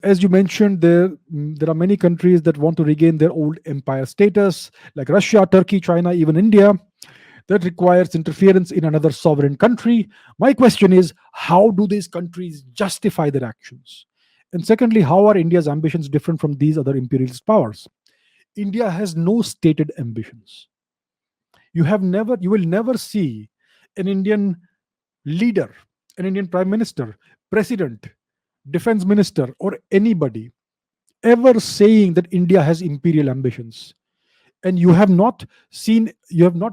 As you mentioned, there are many countries that want to regain their old empire status, like Russia, Turkey, China, even India. That requires interference in another sovereign country. My question is, how do these countries justify their actions? And secondly, how are India's ambitions different from these other imperialist powers? India has no stated ambitions. You will never see an Indian leader, an Indian prime minister, president, defense minister, or anybody ever saying that India has imperial ambitions. And you have not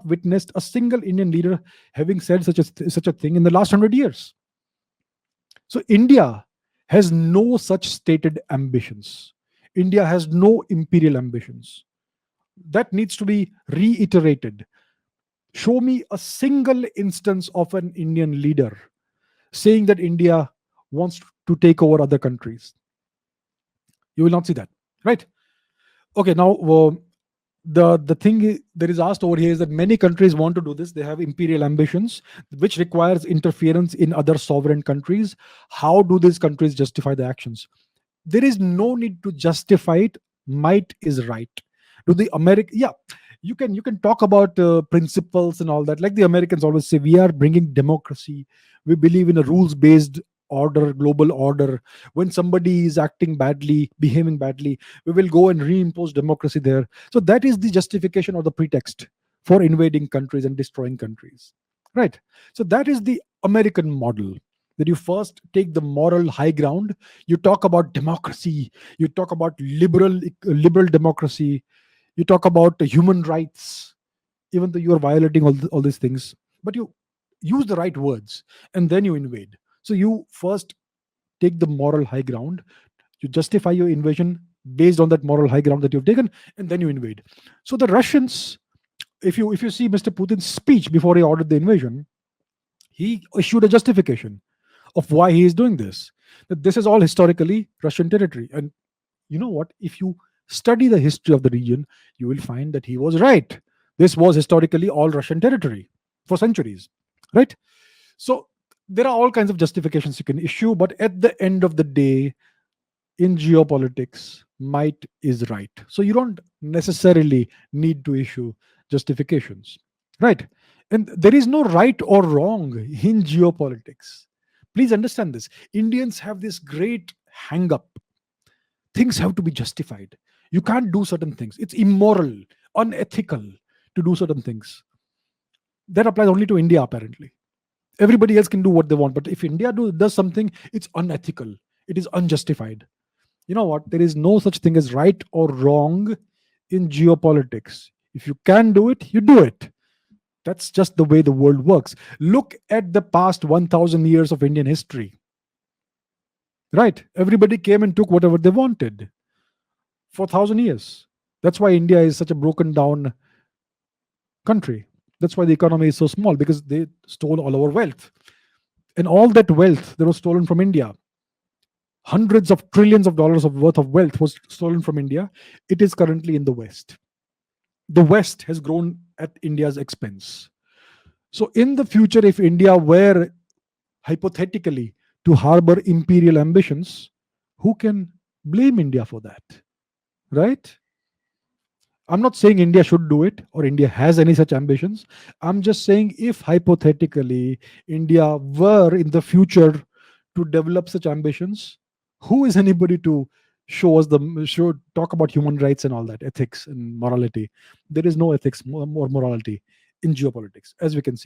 witnessed a single Indian leader having said such a thing in the last 100 years. So India has no such stated ambitions. India has no imperial ambitions. That needs to be reiterated. Show me a single instance of an Indian leader saying that India wants to take over other countries. You will not see that, right? Okay, now the thing that is asked over here is that many countries want to do this. They have imperial ambitions, which requires interference in other sovereign countries. How do these countries justify the actions? There is no need to justify it. Might is right. Do the American? Yeah, you can talk about principles and all that. Like the Americans always say, we are bringing democracy. We believe in a rules based order, global order. When somebody is acting badly, behaving badly, we will go and reimpose democracy there. So that is the justification or the pretext for invading countries and destroying countries, right? So that is the American model, that you first take the moral high ground. You talk about democracy, you talk about liberal democracy, you talk about human rights, even though you are violating all these things, but you use the right words, and then you invade. So you first take the moral high ground, you justify your invasion based on that moral high ground that you've taken, and then you invade. So the Russians, if you see Mr. Putin's speech before he ordered the invasion, he issued a justification of why he is doing this, that this is all historically Russian territory. And you know what? If you study the history of the region, you will find that he was right. This was historically all Russian territory for centuries, right? So there are all kinds of justifications you can issue, but at the end of the day, in geopolitics, might is right. So you don't necessarily need to issue justifications, right? And there is no right or wrong in geopolitics. Please understand this. Indians have this great hang up. Things have to be justified. You can't do certain things. It's immoral, unethical to do certain things. That applies only to India, apparently. Everybody else can do what they want. But if India does something, it's unethical. It is unjustified. You know what? There is no such thing as right or wrong in geopolitics. If you can do it, you do it. That's just the way the world works. Look at the past 1,000 years of Indian history. Right? Everybody came and took whatever they wanted for 1,000 years. That's why India is such a broken down country. That's why the economy is so small, because they stole all our wealth. And all that wealth that was stolen from India, hundreds of trillions of dollars of worth of wealth was stolen from India. It is currently in the West. The West has grown at India's expense. So, in the future, if India were hypothetically to harbor imperial ambitions, who can blame India for that? Right? I'm not saying India should do it or India has any such ambitions. I'm just saying, if hypothetically India were in the future to develop such ambitions, who is anybody to show talk about human rights and all that, ethics and morality? There is no ethics or morality in geopolitics, as we can see.